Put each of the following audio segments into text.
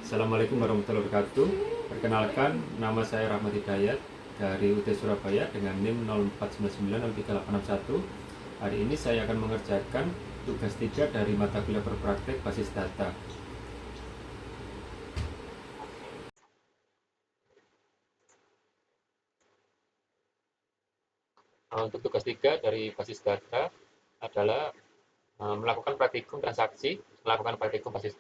Assalamualaikum warahmatullahi wabarakatuh. Perkenalkan, nama saya Rahmat Hidayat dari UT Surabaya dengan NIM 04990381. Hari ini saya akan mengerjakan tugas 3 dari mata kuliah berpraktek basis data. Untuk tugas 3 dari basis data adalah melakukan praktikum transaksi, melakukan praktikum basis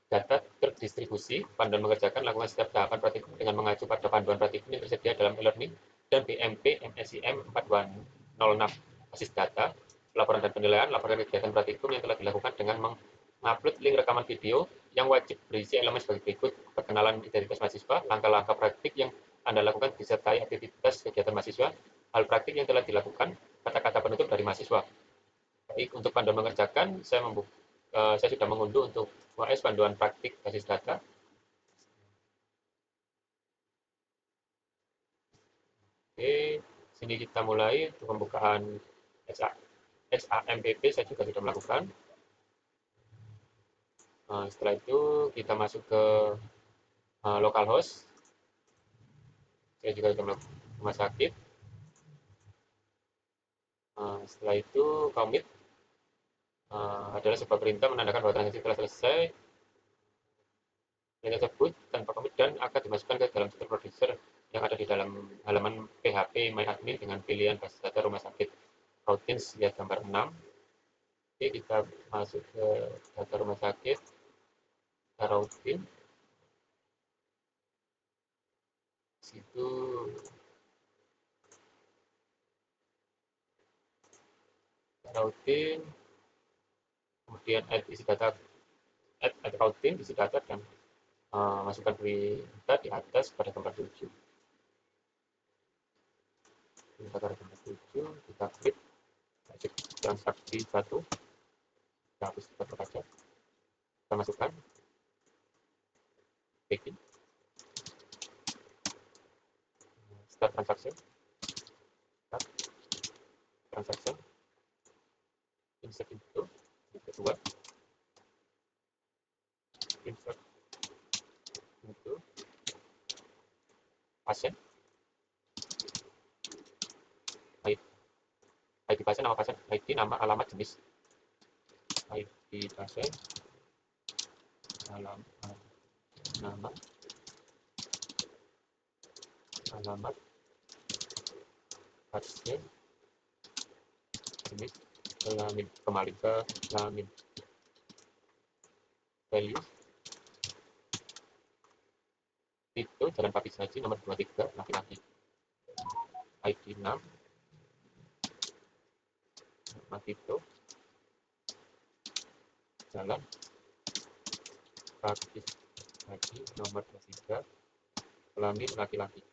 data terdistribusi, panduan mengerjakan, lakukan setiap tahapan praktikum dengan mengacu pada panduan praktikum yang tersedia dalam e-learning dan BMP MSIM 4206 basis data, laporan dan penilaian, laporan kegiatan praktikum yang telah dilakukan dengan mengupload link rekaman video yang wajib berisi elemen sebagai berikut: perkenalan identitas mahasiswa, langkah-langkah praktik yang Anda lakukan disertai aktivitas kegiatan mahasiswa, hal praktik yang telah dilakukan, kata-kata penutup dari mahasiswa. Baik, untuk panduan mengerjakan, saya sudah mengunduh untuk UAS panduan praktik basis data. Oke, sini kita mulai untuk pembukaan XAMPP saya juga sudah melakukan. Setelah itu kita masuk ke localhost. Saya juga sudah melakukan rumah sakit. Setelah itu commit adalah sebuah perintah menandakan bahwa transaksi telah selesai. Perintah tersebut tanpa commit dan akan dimasukkan ke dalam sistem producer yang ada di dalam halaman PHP MyAdmin dengan pilihan basis data rumah sakit. Routines lihat gambar 6. Oke, kita masuk ke data rumah sakit, routing. Situ routing, kemudian add routing, isi data dan masukkan berita di atas pada gambar 7. Pada gambar 7, kita klik transaksi 1, kita hapus foto kaca, kita masukkan begin, start transaction, start transaction, insert info, kedua, insert info, pasien, ID pasien, nama pasien, ID, nama, alamat, jenis, ID pasien, alamat, nama, alamat, pasien, jenis, kelamin, kembali ke kelamin, value, itu jalan Papi Saji nomor 23 laki-laki, ID 6, nama itu, jalan Papi Saji nomor 23, kelamin laki-laki.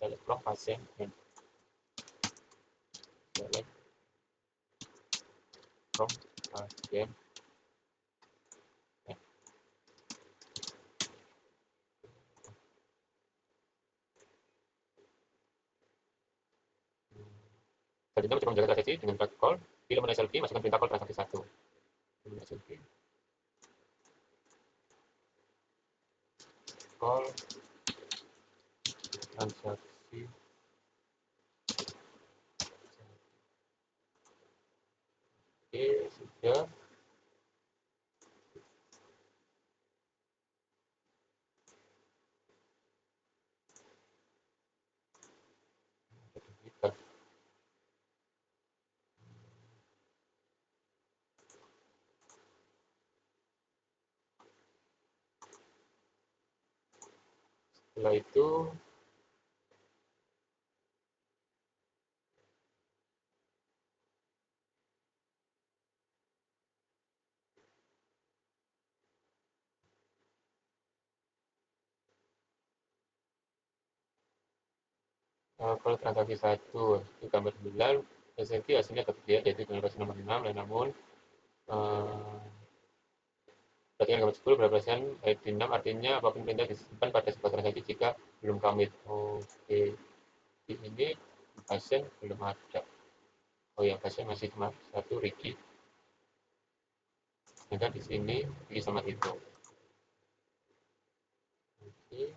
Select from pasien and select from pasien and selanjutnya mencoba menjaga transaksi dengan call. Bila mengenai selfie, masukkan perintah call transaksi 1. Mengenai selfie, call transaksi. Oke, sudah. Setelah itu kalau transaksi 1 itu gambar 9, SLQ hasilnya tersedia yaitu transaksi nomor 6, namun berarti kan gambar 10 berapa persen ID 6 artinya apapun perintah disimpan pada sebuah transaksi jika belum commit. Oke, di ini pasien belum ada. Oh ya, pasien masih cuma satu, Ricky. Sedangkan di sini I sama itu. Oke.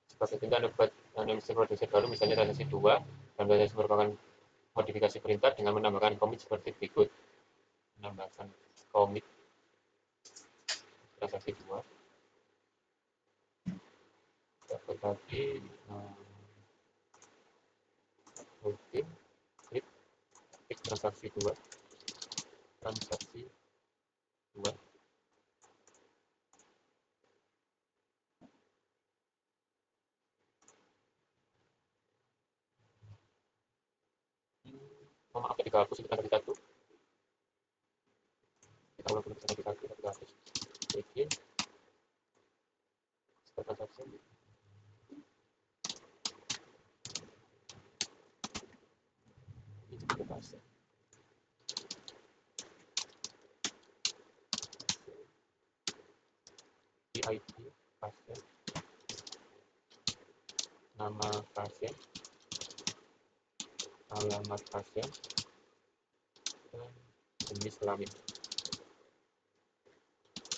Seperti itu Anda buat mesti produksi baru, misalnya transaksi 2, dan transaksi merupakan modifikasi perintah dengan menambahkan commit seperti berikut. Menambahkan commit transaksi 2. Dapat tadi mungkin klik transaksi 2, transaksi 2. Oh, maaf, tadi dihapus itu transaksi 1. Kita ulang dulu transaksi 1, tadi dihapus. Bikin transaksi. Ini kita pasang. Di ID pasien, nama pasien, alamat pasien, dan jenis kelamin.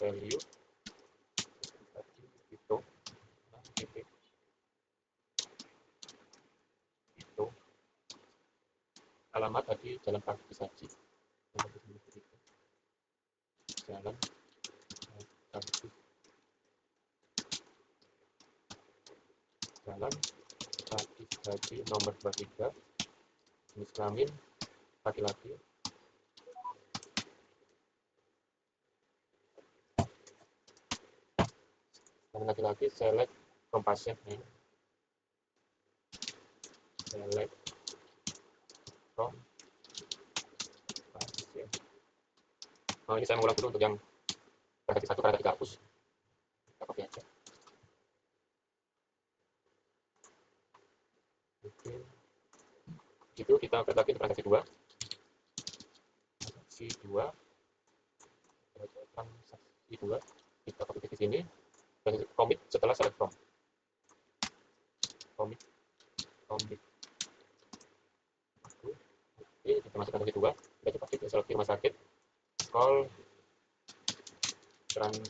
Value tadi itu titik itu. Alamat tadi Jalan Kaki Saji, Jalan Kaki, Jalan Kaki Saji nomor 23, jenis kelamin laki-laki. Dan laki-laki select from patient name, select from patient. Nah, ini saya mengulang dulu untuk yang transaksi 1 karena tadi hapus. Kita copy aja. Oke. Itu kita buat lagi transaksi 2. Transaksi 2. Transaksi 2. Kita copy di sini. Dan commit setelah select from. Commit. Oke, kita masukkan transaksi 2. Kita coba klik seleksi rumah sakit. Call transaksi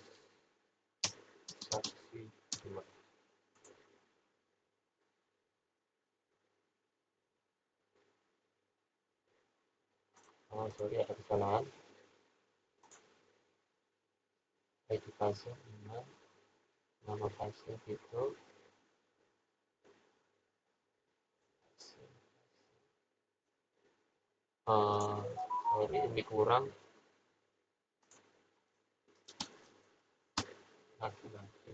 2. Oh, sorry, ada kesalahan. ID pasien dengan nama pasien itu sorry, ini kurang laki-laki.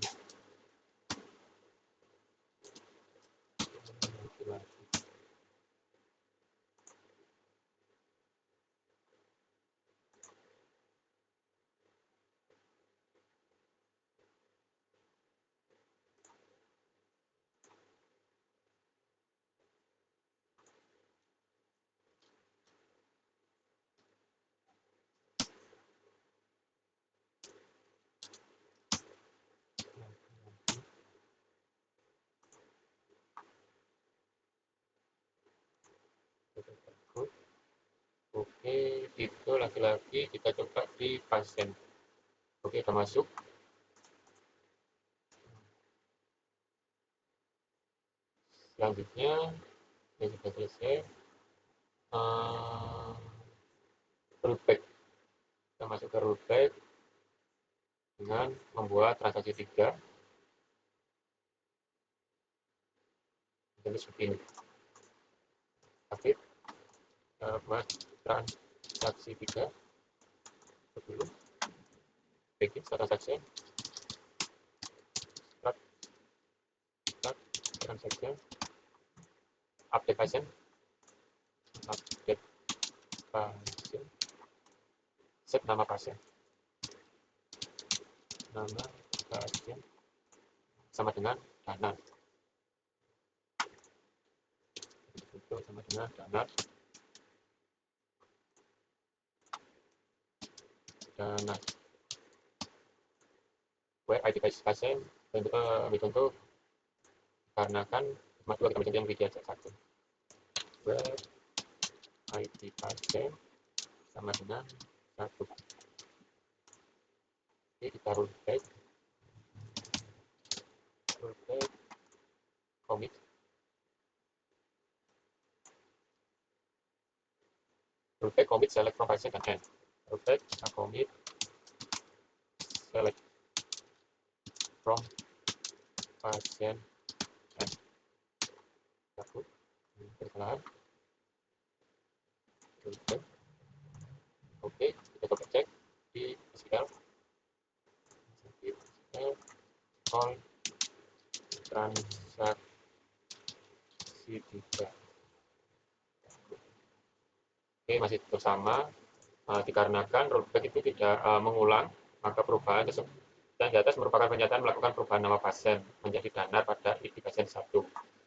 Oke, itu laki-laki, kita coba di pasien. Oke, kita masuk. Selanjutnya, ini sudah selesai. Rollback. Kita masuk ke rollback dengan membuat transaksi 3. Jadi seperti ini. Aktif. Buat transaksi 3. Dulu. Bikin transaksi. Start transaksi. Update pasien. Update pasien. Set nama pasien. Nama pasien sama dengan dana. Itu sama dengan dana. Dana. Where ID pasien ambil contoh karena kan cuma 2 kita ambil yang wiki aja 1. Where ID pasien sama dengan 1. Oke, kita rollback commit select from patient dan end. Rollback commit select from patient and aku kesalahan. Oke, kita coba cek di SQL call transaksi 3. Oke, masih tetap sama. Dikarenakan rollback itu tidak mengulang, maka perubahan tersebut yang di atas merupakan pernyataan melakukan perubahan nama pasien menjadi Danar pada ID pasien 1.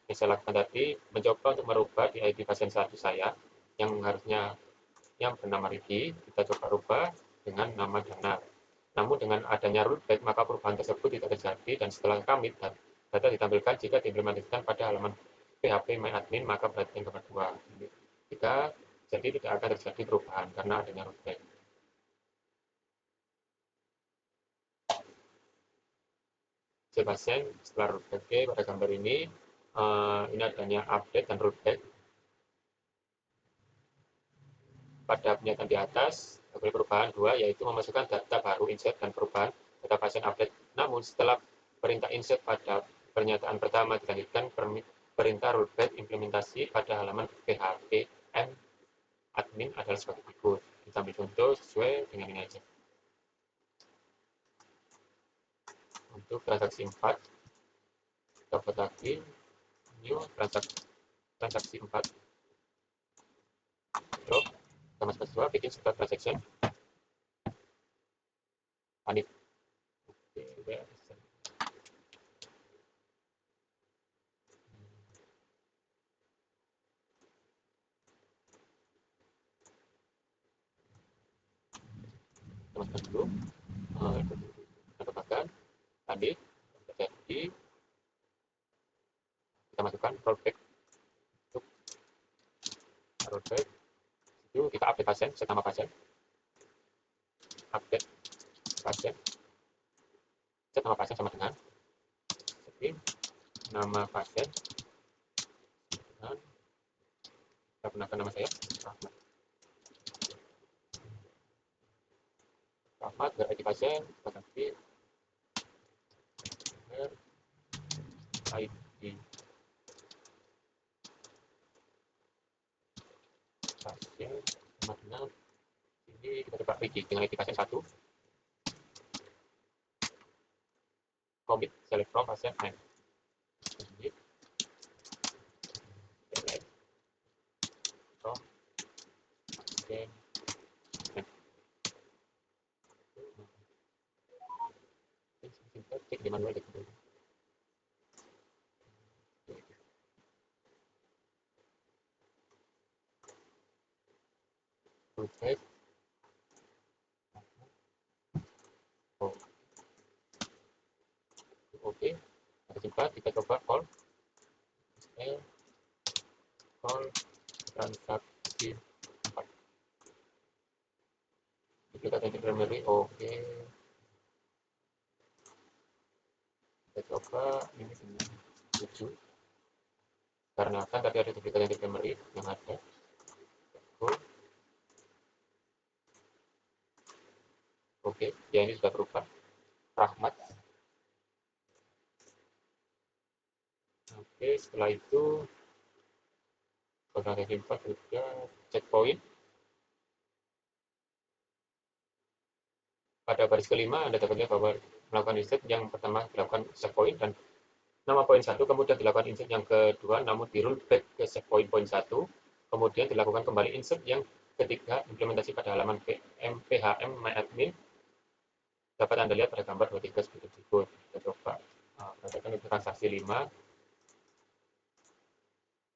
Yang saya lakukan tadi mencoba untuk merubah di ID pasien 1 saya yang harusnya yang bernama Riki, kita coba rubah dengan nama Danar. Namun dengan adanya rollback maka perubahan tersebut tidak terjadi dan setelah commit data ditampilkan jika diimplementasikan pada halaman PHP MyAdmin maka berarti yang kedua. Jika jadi tidak akan terjadi perubahan karena adanya rollback. Pasien setelah rollback pada gambar ini adanya update dan rollback. Pada pernyataan di atas ada perubahan 2 yaitu memasukkan data baru insert dan perubahan data pasien update. Namun setelah perintah insert pada pernyataan pertama dilanjutkan perintah rollback implementasi pada halaman PHP M admin adalah sebagai berikut. Kita ambil contoh sesuai dengan ini aja. Untuk transaksi 4 dapat lagi new transaksi 4 drop sama sesuai bikin start transaction panik. Teman-teman dulu tambahkan tadi jadi kita masukkan rollback untuk rollback itu kita update pasien set nama pasien update pasien set nama pasien sama dengan setting nama pasien dan kita gunakan nama saya Rahmat dari ID pasien kita ganti ID pasien sama dengan ini kita coba Riki dengan ID pasien 1 commit select from pasien and commit select from pasien and cek di manual gitu. Rollback oke kita coba call transaksi 4 kita ganti primary oke kita coba ini dengan 7 karena kan tadi ada duplikat yang di primary yang ada oke ya ini sudah berubah Rahmat. Oke, setelah itu pada ranking 4 juga checkpoint. Pada baris kelima Anda dapat lihat bahwa melakukan insert yang pertama dilakukan checkpoint dan nama poin 1, kemudian dilakukan insert yang kedua namun di rollback ke checkpoint poin 1, kemudian dilakukan kembali insert yang ketiga implementasi pada halaman PHM MyAdmin. Dapat Anda lihat pada gambar 23 seperti berikut. Kita coba perhatikan untuk transaksi 5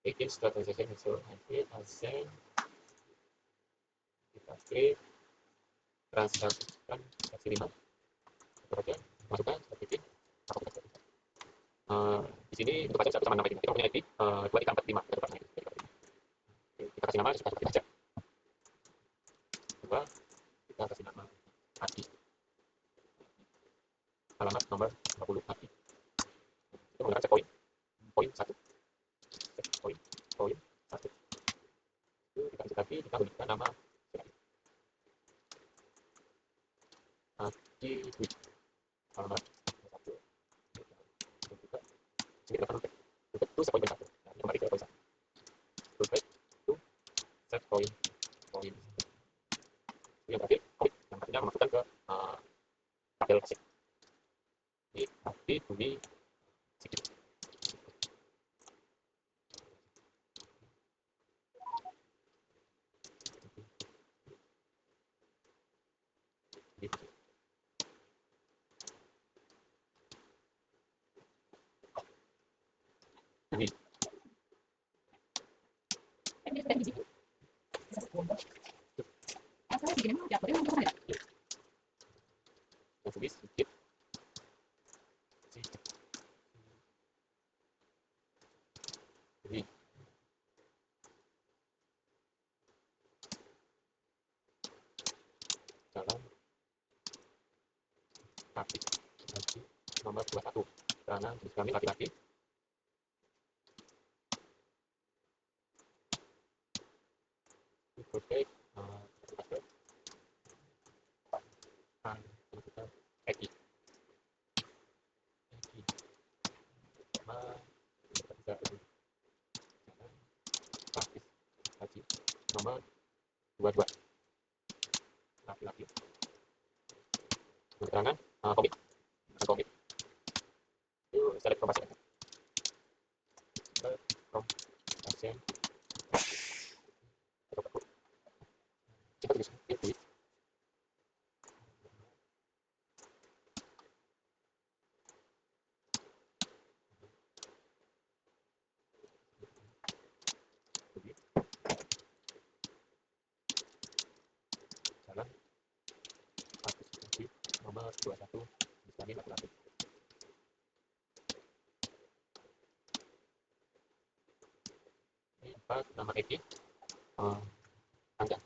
bikin start transaction nanti pasien kita klik transaksi 5 aja masukkan kita bikin di sini untuk pasien satu sama nama kita punya ID 2345 kita kasih nama seperti saja coba kita kasih nama Adi alamat nomor 20 lagi. Itu menggunakan checkpoint poin 1. Checkpoint poin 1. Itu kita isi lagi, kita berikan nama Adi Dwi. Alamat 1. Sini kita akan itu checkpoint poin 1. Nah, ini kembali ke poin 1. Back to checkpoint poin. Yang terakhir, commit. Yang artinya memasukkan ke tabel pasif. Ini Adi Dwi Sigit. Dwi. Yang Dwi Sigit. Dwi. Jalan kaki lagi nomor 21. Karena jenis kami laki-laki. Protect Eki. Sama bisa praktis haji nomor 22 laki-laki. Keterangan komit. Komit itu select from pasien. From pasien. Kita tulis itu. Jalan nomor 21 kami laki-laki. Ini 4 nama Eki. Angga.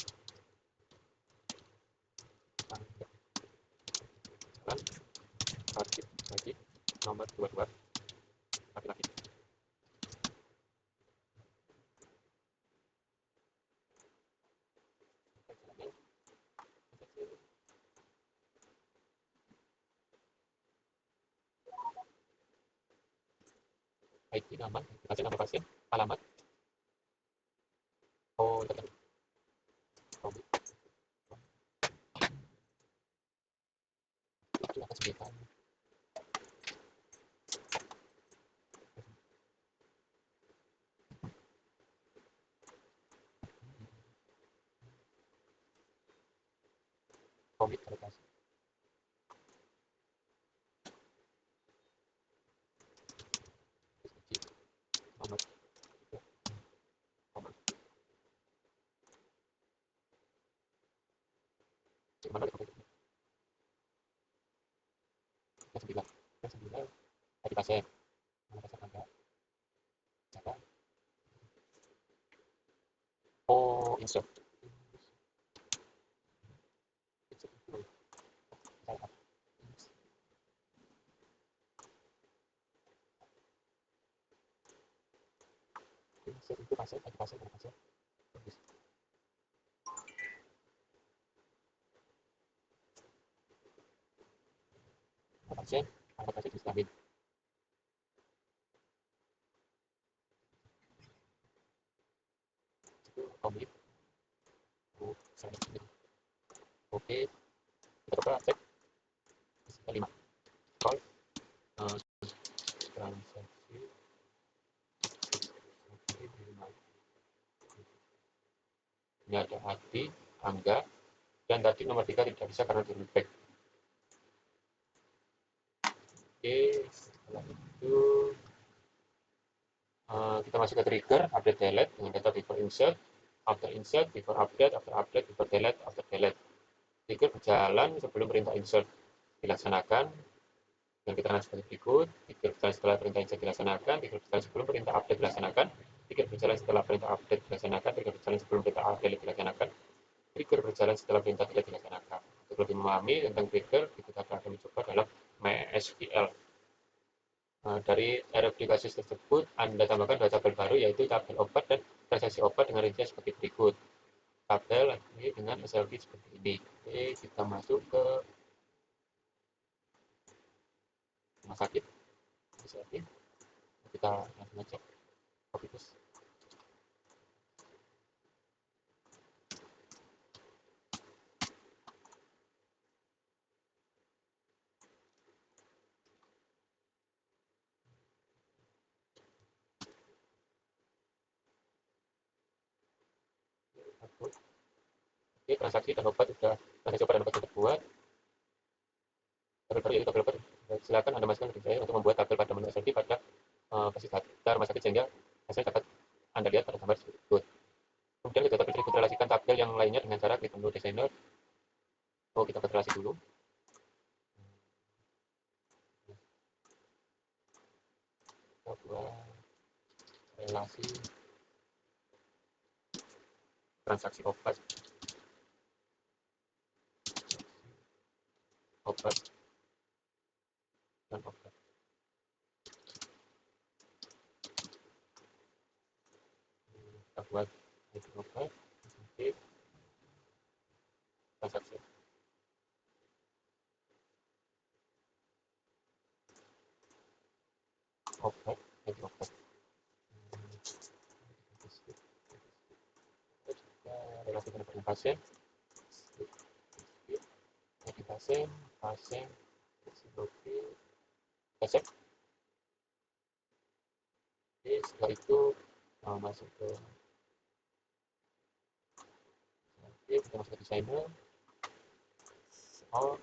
Jalan parkir haji nomor 22 laki-laki. ID nama, kasih nama pasien, alamat. Oh, itu akan sebutkan. Komit verifikasi. Nomor. Gimana komit? Yang 9 ID pasien. Nama pasien Angga. Jalan. Oh, insert. Insert itu pasien, ID pasien, nama pasien. Nama pasien, alamat pasien diislamin. Itu komit. Oke, kita coba cek. 5. Call. Transaksi. Ini ada Adi, Angga, dan tadi nomor 3 tidak bisa karena di back. Oke, setelah itu kita masuk ke trigger update delete dengan data before insert, after insert, before update, after update, before delete, after delete. Trigger berjalan sebelum perintah insert dilaksanakan dengan keterangan seperti berikut. Trigger berjalan setelah perintah insert dilaksanakan, trigger berjalan sebelum perintah update dilaksanakan, trigger berjalan setelah perintah update dilaksanakan, trigger berjalan sebelum perintah delete dilaksanakan, trigger berjalan setelah perintah delete dilaksanakan. Untuk lebih memahami tentang trigger, kita akan mencoba dalam SQL. Nah, dari RFD basis tersebut, Anda tambahkan dua tabel baru, yaitu tabel obat dan transaksi obat dengan rincian seperti berikut. Tabel lagi dengan SLB seperti ini. Oke, kita masuk ke rumah sakit. SLB. Kita langsung cek. Copy paste. Oke, transaksi dan obat sudah terbuat. Tabel baru yaitu tabel obat. Silakan Anda masukkan link saya untuk membuat tabel pada menu SLB pada basis data rumah sakit sehingga hasil dapat Anda lihat pada gambar berikut. Kemudian kita dapat relasikan tabel yang lainnya dengan cara klik menu designer. Oh, kita buat relasi dulu. Kita buat relasi transaksi obat dan obat. Kita buat obat, transaksi obat, obat. Relasi dengan pasien, pasien, resep. Oke, setelah itu masuk ke kita masuk ke designer. Oh,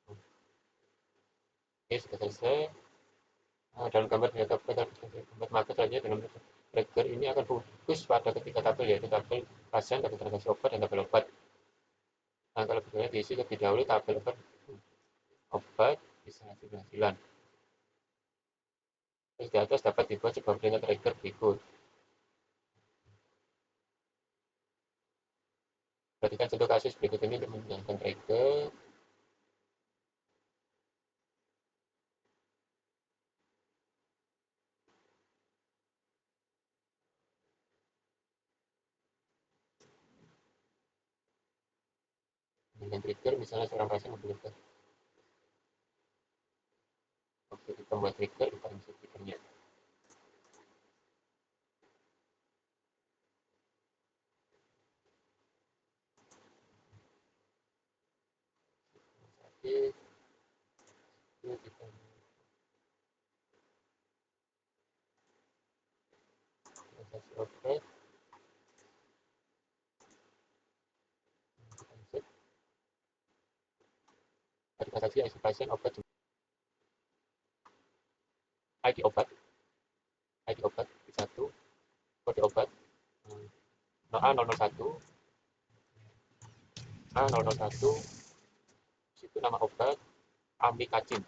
oke, sudah selesai. Dalam gambar market saja dalam trigger ini akan fokus pada ketiga tabel, yaitu tabel pasien, tabel transaksi obat, dan tabel obat. Nah, kalau misalnya diisi lebih dahulu tabel obat bisa hasil penghasilan. Terus di atas dapat dibuat sebuah dengan trigger berikut. Perhatikan contoh kasus berikut ini untuk menggunakan trigger. Dengan trigger misalnya seorang pasien membutuhkan. Oke, kita buat trigger, kita insert triggernya. Oke, kita transaksi obat, insert transaksi isi pasien obat, ID obat, satu, kode obat A001, A001, situ nama obat, amikacin,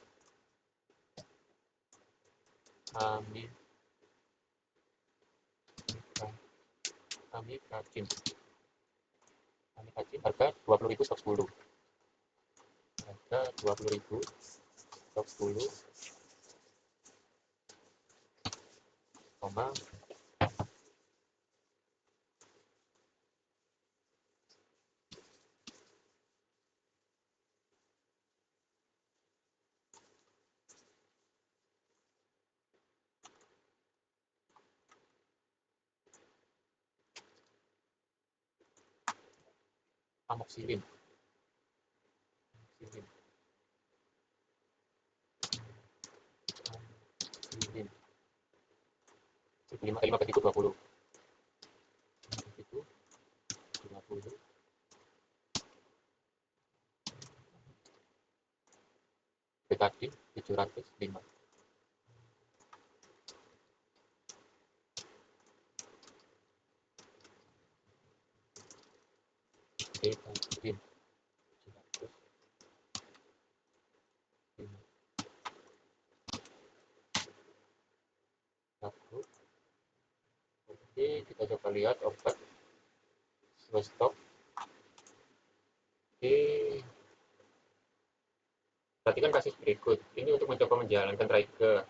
amikacin, amikacin, harga 20.000 stok 10, harga 20.000 stok 10, koma, amoxicillin, amoxicillin, 5 per 20, itu 20, betadine 705. Betadine 705. Oke, kita coba lihat obat sesuai stok. Perhatikan kasus berikut. Ini untuk mencoba menjalankan trigger.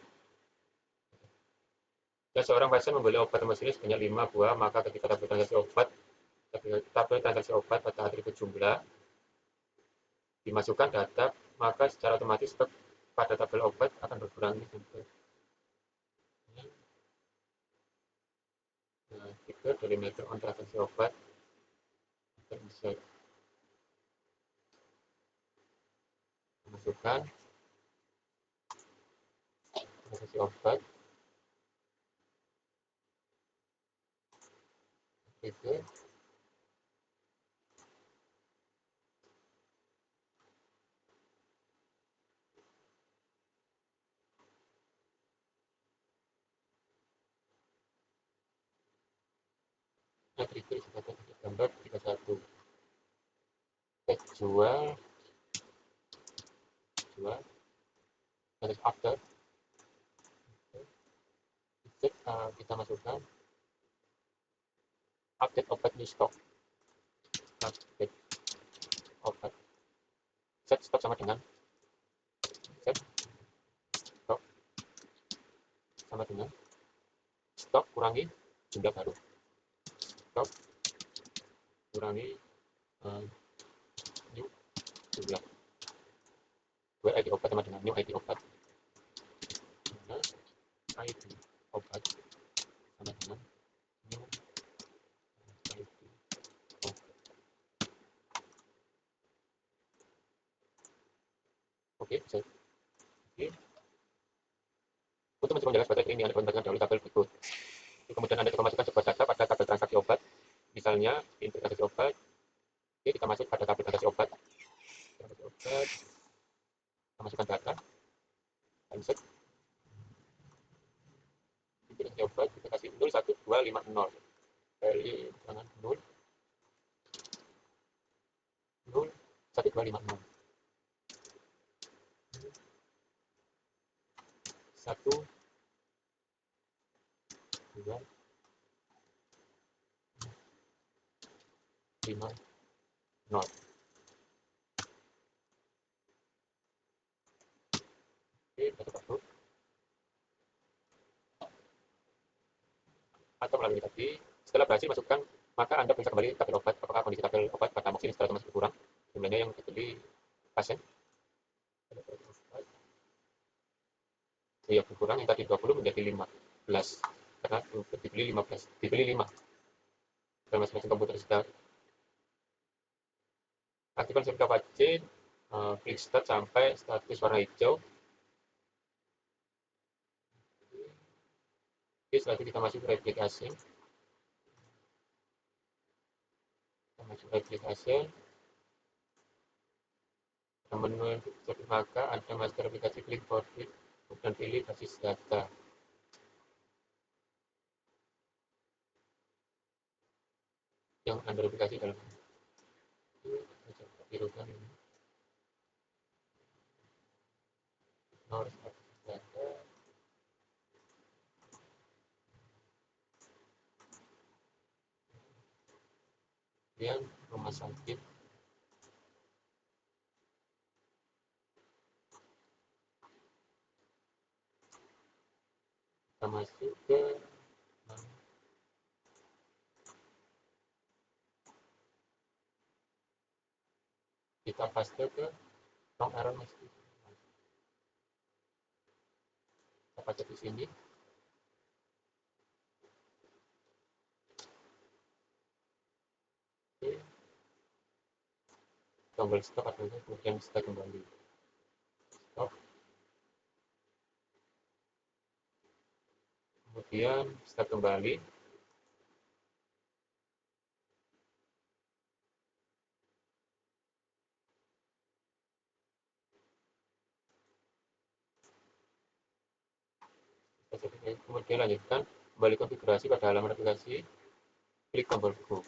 Jika seorang pasien membeli obat amoxicillin sebanyak 5 buah, maka ketika tabel transaksi obat pada atribut jumlah dimasukkan data, maka secara otomatis stok pada tabel obat akan berkurang. Nah, trigger dari meter on transaksi obat kita bisa masukkan transaksi obat trigger trigger sebagai gambar 31 jual terus after kita masukkan update obat new stock, update obat, set stok sama dengan set stok sama dengan stok kurangi jumlah baru, stok kurangi new jumlah, where ID obat sama dengan new ID obat, nah, ID obat sama dengan new ID obat. Oke, saya untuk mencoba menjaga sebagai ini, Anda perlu dahulu tabel berikut. Kemudian Anda coba masukkan sebuah data pada tabel transaksi obat. Misalnya, input transaksi obat. Oke, kita masuk pada tabel transaksi obat. Kita masukkan data. Insert. Input transaksi obat, kita kasih 01250. Dari jangan 01250. 1 2 5 0. Oke, kita coba atau melalui tadi. Setelah berhasil masukkan, maka Anda bisa kembali tabel obat. Apakah kondisi tabel obat pada amoxicillin secara otomatis berkurang jumlahnya yang dibeli pasien? Ya, berkurang yang tadi 20 menjadi 15 karena dibeli 15, dibeli 5 dan masing-masing komputer sudah aktifkan sertifikat wajib, klik start sampai status warna hijau. Oke, setelah itu kita masuk ke replikasi. Menu maka ada master aplikasi, klik forward dan pilih basis data. Yang Anda aplikasi dalam tirukan ini. Harus data. Kemudian rumah sakit. Kita masuk ke kita paste ke long arrow masuk. Kita paste di sini. Oke. Tombol stop artinya kemudian start kembali. Stop. Kemudian start kembali. Kemudian lanjutkan kembali konfigurasi pada halaman aplikasi, klik tombol Go.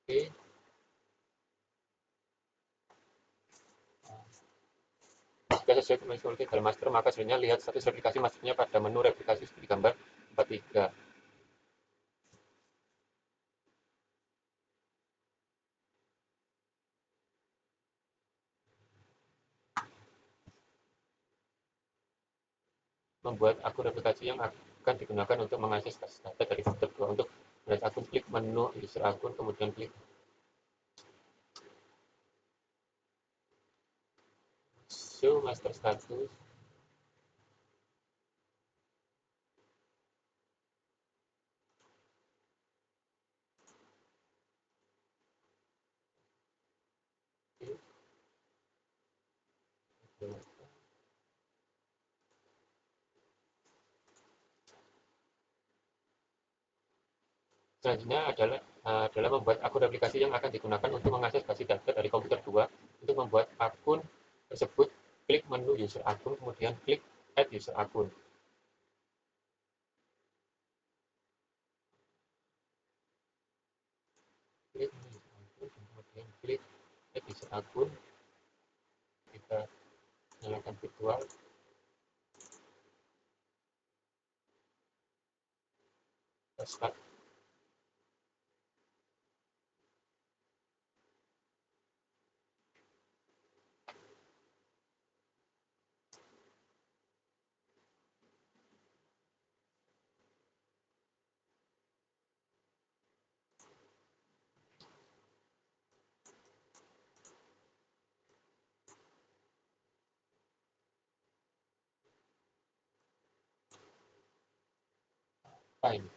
Oke. Jika sesuai dengan dalam master, maka sebenarnya lihat status replikasi masuknya pada menu replikasi seperti gambar 43. membuat akun aplikasi yang akan digunakan untuk mengakses basis data dari komputer 2. Untuk melihat akun, klik menu user akun, kemudian klik show master status. Selanjutnya adalah membuat akun aplikasi yang akan digunakan untuk mengakses basis data dari komputer 2. Untuk membuat akun tersebut, klik menu user akun, kemudian klik add user akun. Klik menu user akun, kemudian klik add user akun. Kita nyalakan virtual. Start. Fine.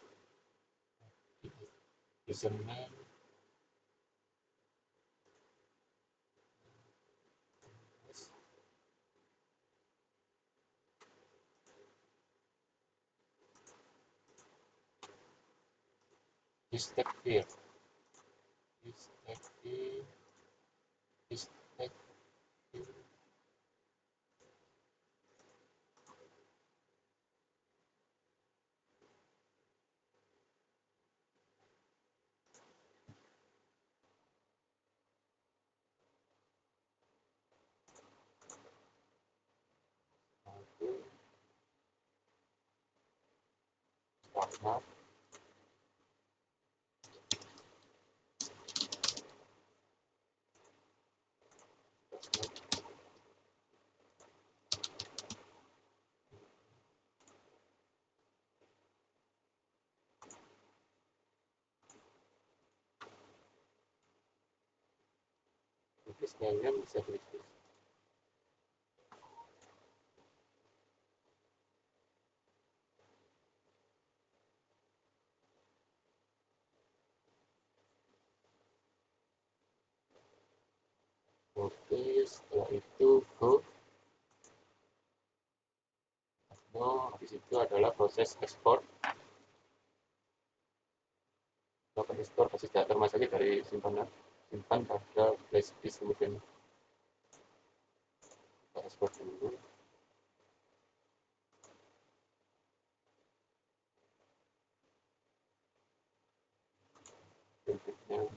Username. This tag here. This tag here. This tag here. Start. Terus kalian bisa tulis. Oke, setelah itu go. No, habis itu adalah proses ekspor. Melakukan ekspor basis data rumah sakit dari simpan pada flash disk, kemudian kita ekspor dulu. Berikutnya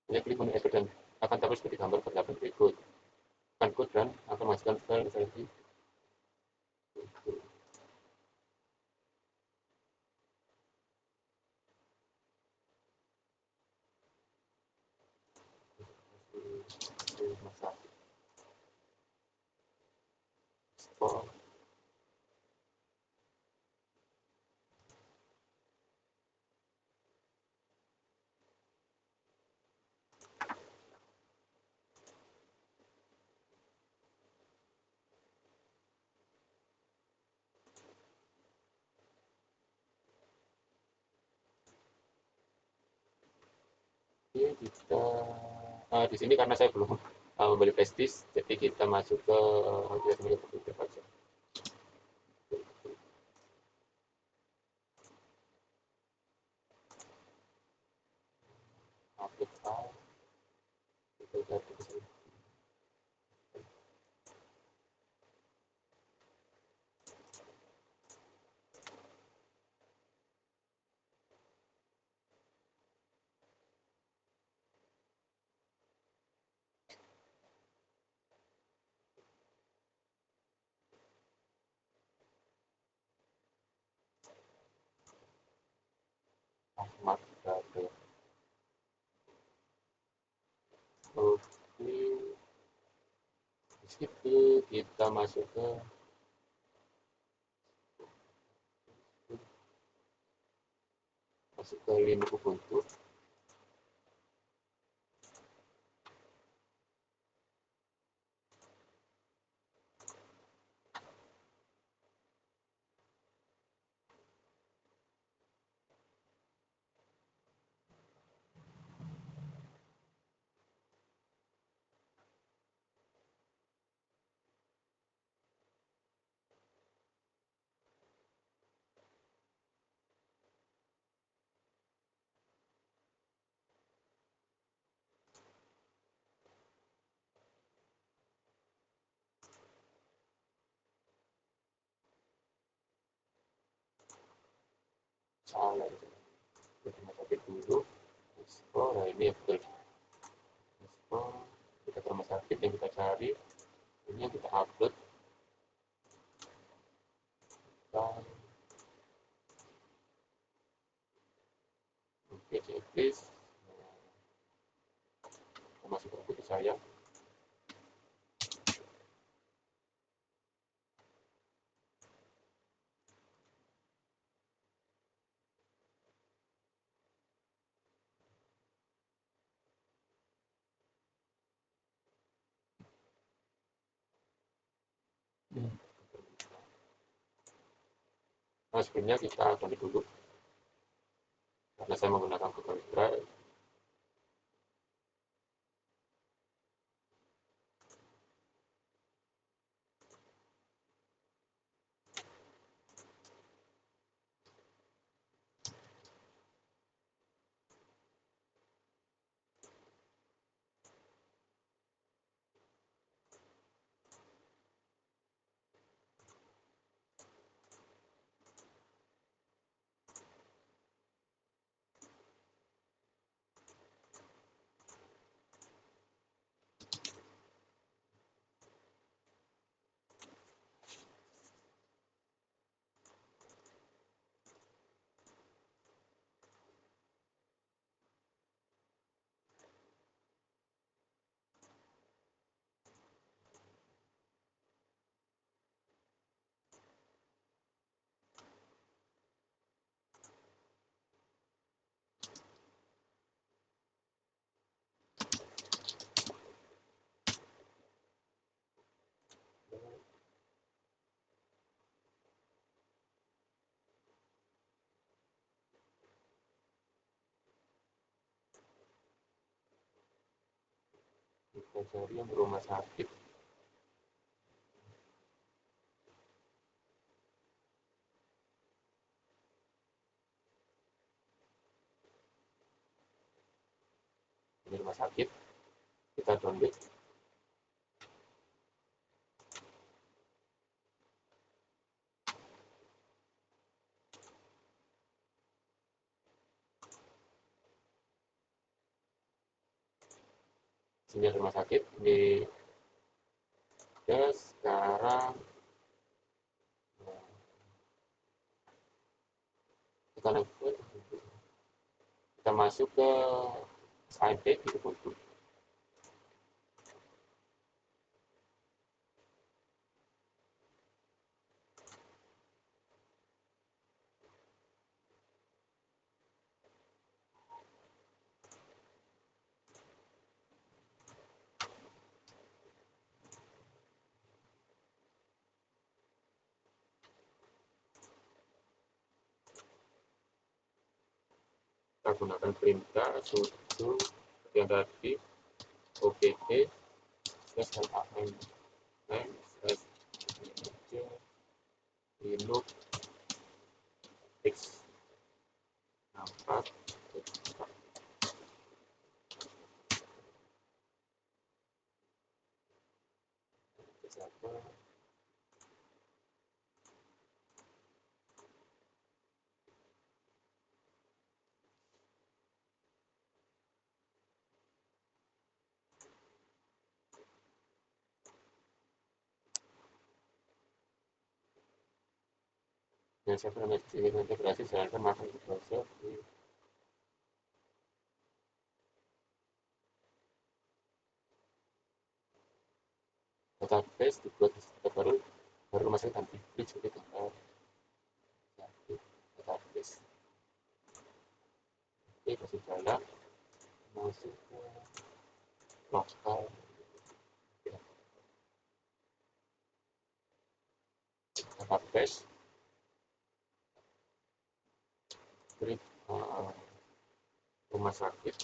saya klik menu ekspor dan akan terus seperti gambar pada berikut. Akan kode dan akan masukkan file selfie. Ekspor. Oke, kita di sini karena saya belum membeli flash disk, jadi kita masuk ke USB komputer saja. Upload file, kita lihat di sini. itu kita masuk ke Linux Ubuntu. Salah itu. Kita masukin dulu. Oh, nah ini betul. Oh, kita ke rumah sakit yang kita cari. Ini yang kita upload. Dan oke, checklist. Kita masuk ke buku saya. Nah, sebenarnya kita download dulu. Karena saya menggunakan Google Drive. Kita cari yang rumah sakit. Ini rumah sakit. Kita download. Sini rumah sakit. Di ya, sekarang kita lanjut. Kita masuk ke SIP di Ubuntu. Kita gunakan perintah sudo yang tadi opt /am linux x64. Yang saya pernah integrasi saya makan di browser di memasukkan image sebagai gambar satu database. Oke, kasih jalan masuk ke lokal database, create rumah sakit,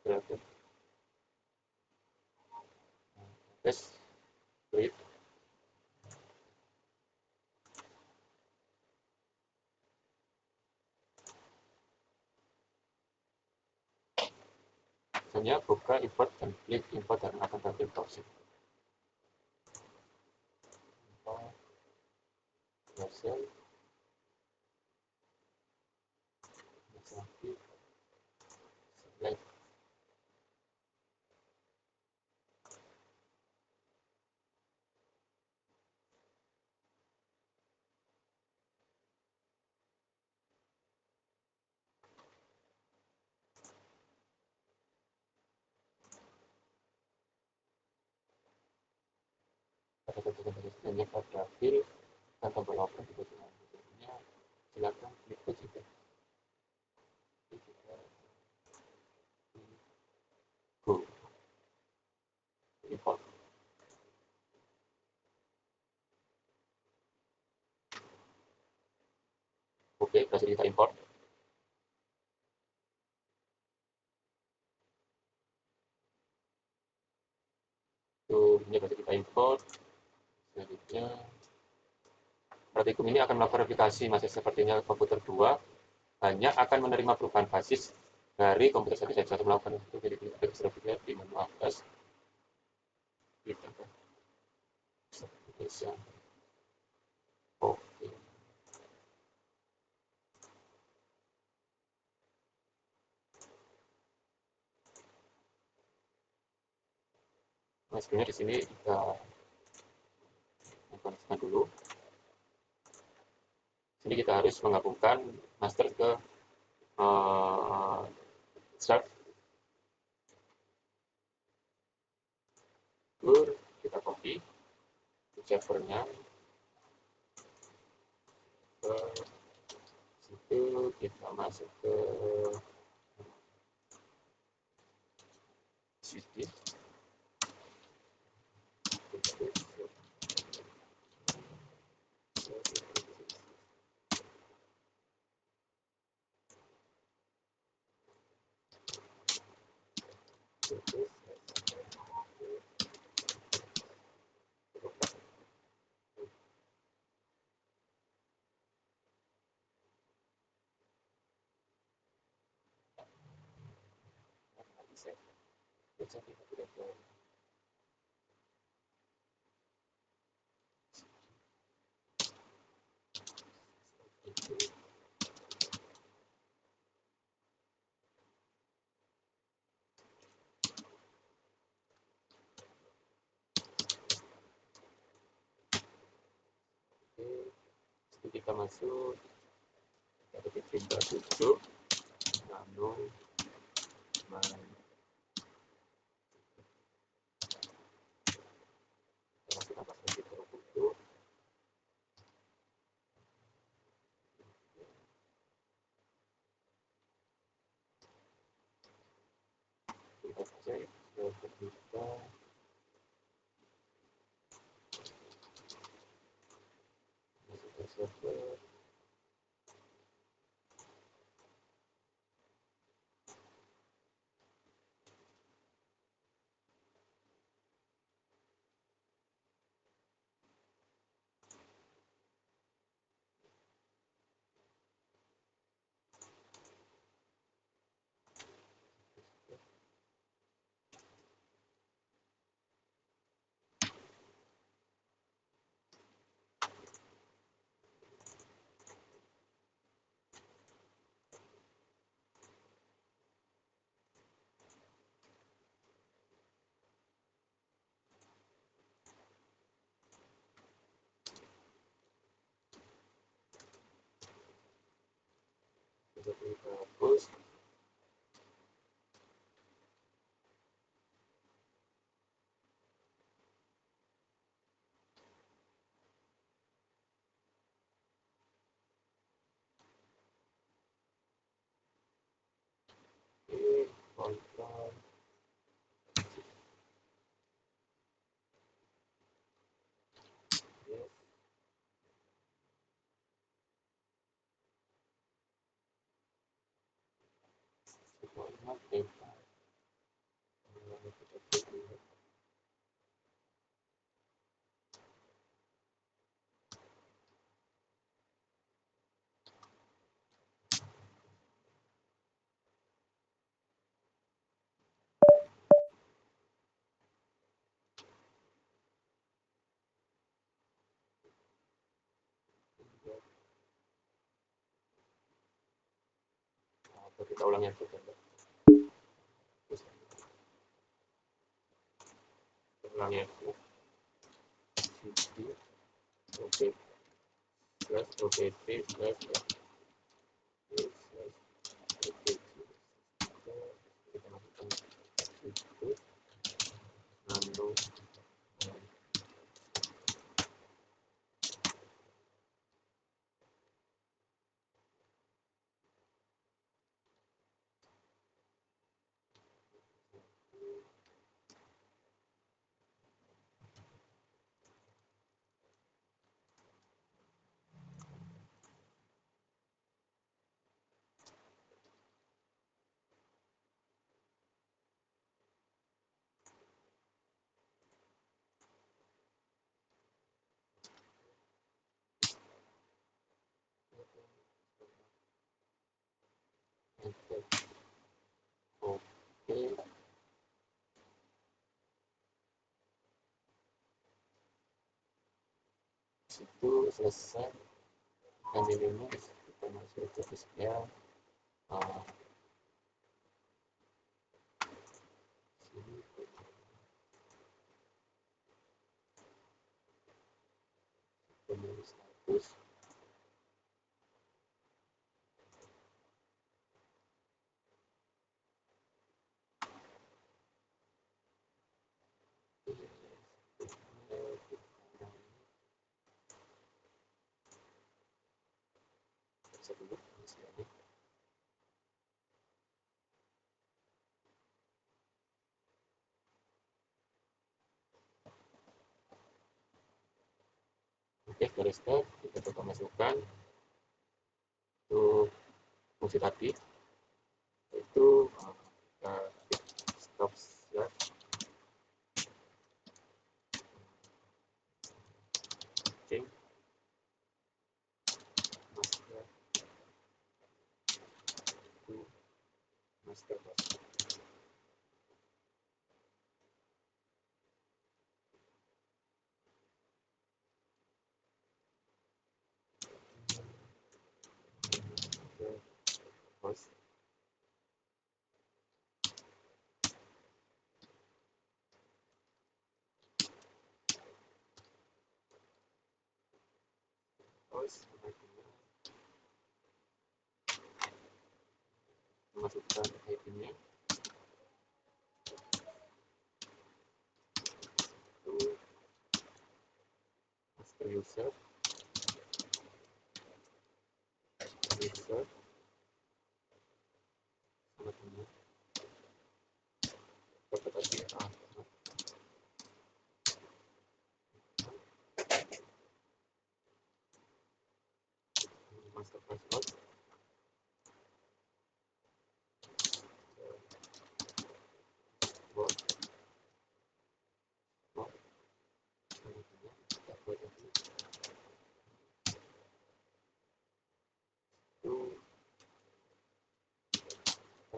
berarti database create. Misalnya buka import dan klik import dan akan tampil browser. Browser sakit select pada ketika berikutnya pada fill dan tombol open di bagian berikutnya silakan klik ke situ. Go import. Oke, berhasil kita import. Ini berhasil kita import. Selanjutnya Praktikum ini akan melakukan verifikasi masih sepertinya komputer 2 hanya akan menerima perubahan basis dari komputer 1 saja untuk melakukan itu. Jadi kita bisa lihat di menu atas kita bisa oke. Nah, sebenarnya di sini kita konfigurasikan dulu. Sini kita harus menggabungkan master ke start. Kita copy servernya ke situ, kita masuk ke sini. Kita masuk kita ketik tutup lalu masukkan password itu untuk kita cek kita masuk ke server. lebih bagus. Oke, kontrol. Yes. Format data. Kita ulang yang kedua. Ulang yang kedua. Oke. Plus OPT plus kita masukkan itu lalu oke. Itu selesai. Dan ini kita masuk ke SQL. Sini penulis status. Sebelum ini. Oke, garis start kita coba masukkan untuk fungsi tadi itu kita stop ya. Oke, master to master password. Host host memasukkan ID-nya to master user sama dengan dapat tadi master password.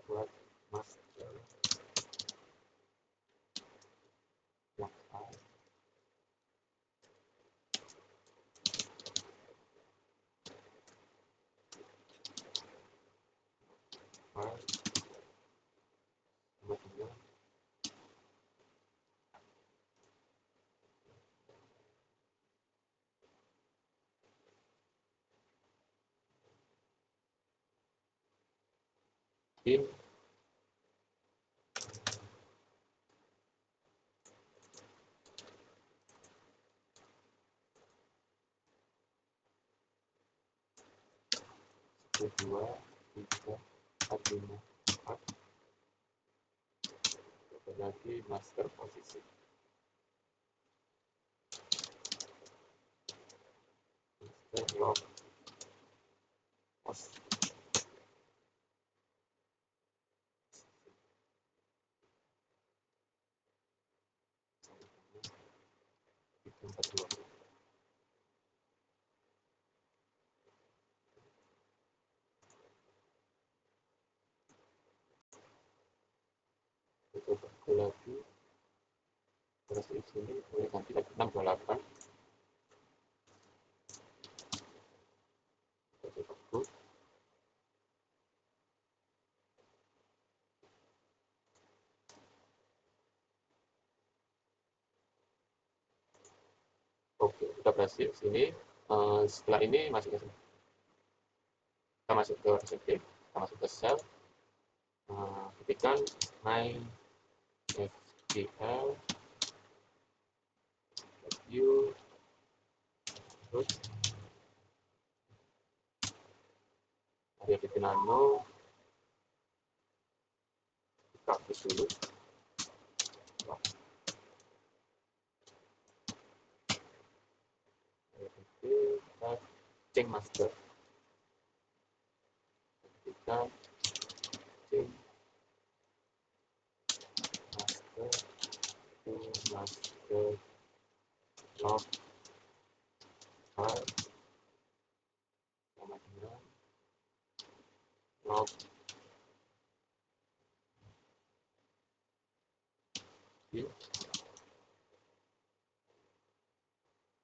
Buat master login, kedua, tiga, empat, lima, empat, lagi master posisi, master log post, empat dua, itu lagi, terus di sini boleh ganti lagi 628, bagus. Oke, udah berhasil sini. Setelah ini masuk ke sini. Kita masuk ke SFT, kita masuk ke sel, ketikkan MySQL view root variabel nano, kita hapus dulu. Kita change master, kita change master to master log file sama dengan log view.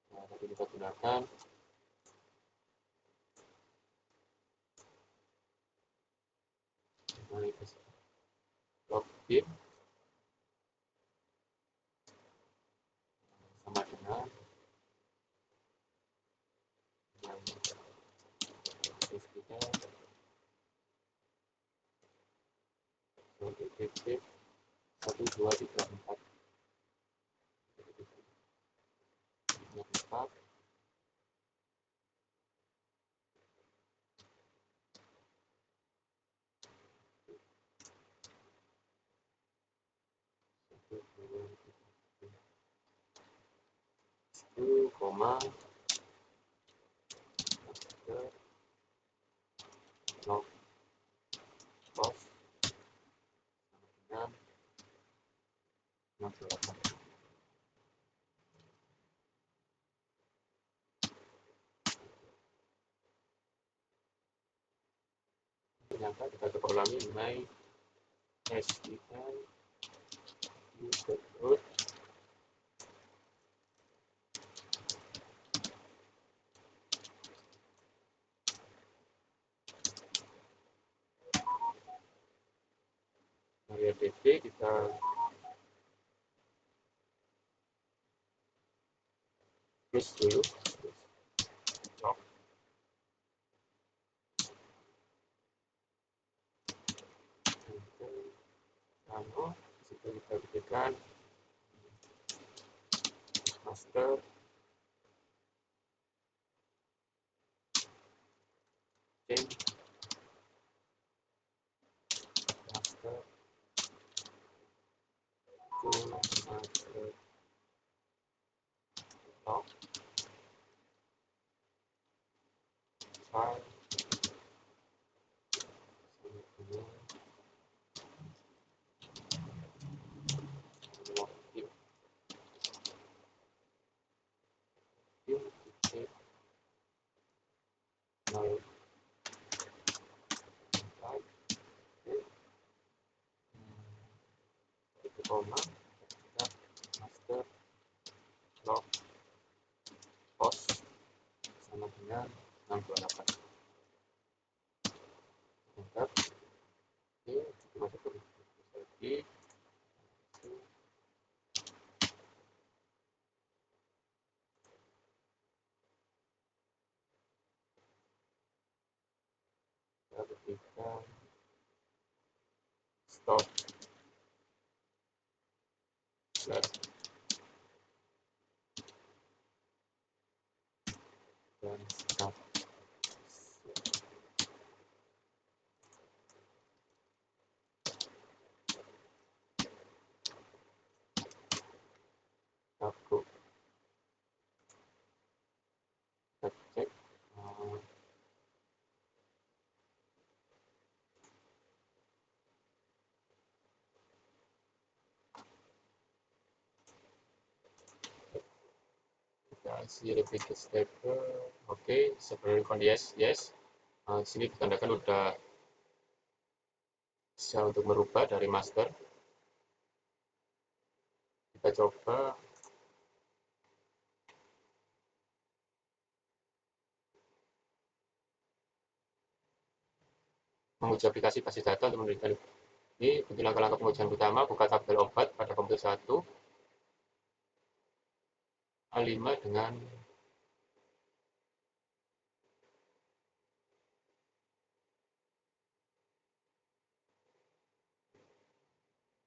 Nah, nanti kita gunakan login sama dengan SQL titik 1 2 3 4 4 1 koma log post dengan 68. Ternyata kita coba ulangi MySQL user root MariaDB, kita close dulu, log nano, disitu kita ketikkan master change master to master log file log view titik 0 itu koma master log post sama dengan 68. Enter. Ini masuk ke lagi. Kita ketikkan stop slash dan start aku cek kasih replicate stable. Oke, sebenarnya kon yes. Di sini ditandakan udah bisa untuk merubah dari master. Kita coba menguji aplikasi basis data untuk memberikan ini untuk langkah-langkah pengujian utama. Buka tabel obat pada komputer 1 A5 dengan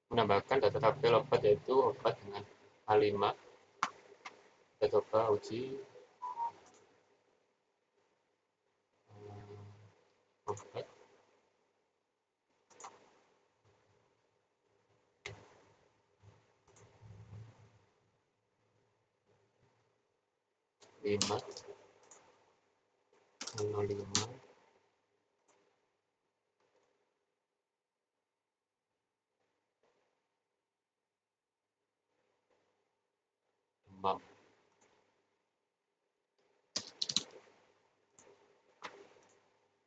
menambahkan data tabel obat yaitu obat dengan A5. Kita coba uji obat 5 05 demam.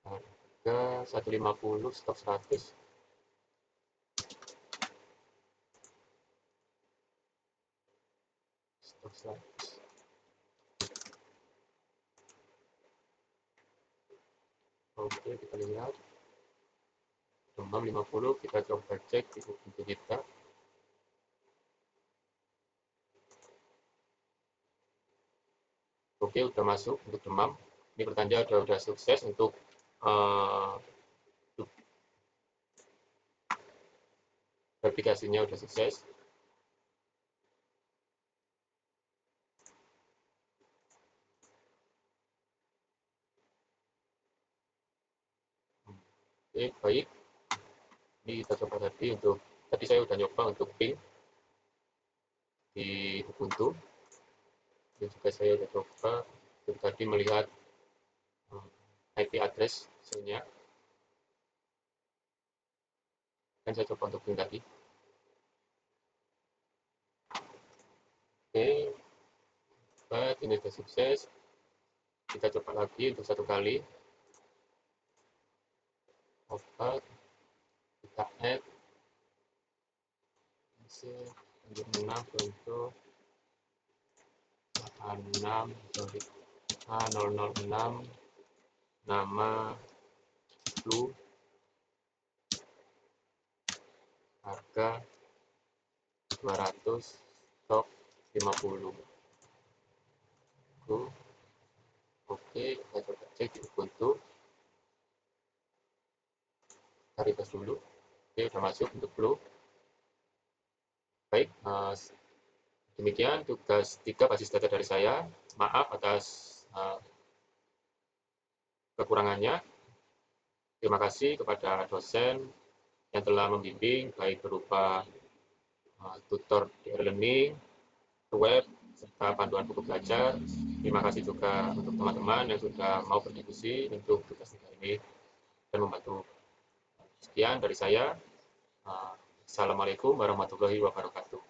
Harga 150, stok 100. Stok 100. Oke, kita lihat demam 50. Kita coba cek di buku kita. Oke, udah masuk untuk demam. Ini pertanda udah sukses untuk aplikasinya udah sukses. Oke, baik. Ini kita coba tadi saya udah nyoba untuk ping di Ubuntu. Ini juga saya udah coba untuk tadi melihat IP address-nya. Dan saya coba untuk ping tadi. Oke, baik, ini sudah sukses. Kita coba lagi untuk satu kali. Obat, kita add untuk 6 untuk A6 sorry A006 nama flu harga 200 stok 50. Oke, kita coba cek di Ubuntu. Kita refresh dulu. Oke, sudah masuk untuk flu. Baik, demikian tugas 3 basis data dari saya. Maaf atas kekurangannya. Terima kasih kepada dosen yang telah membimbing, baik berupa tutor di e-learning, web, serta panduan buku belajar. Terima kasih juga untuk teman-teman yang sudah mau berdiskusi untuk tugas ini dan membantu. Sekian dari saya. Assalamualaikum warahmatullahi wabarakatuh.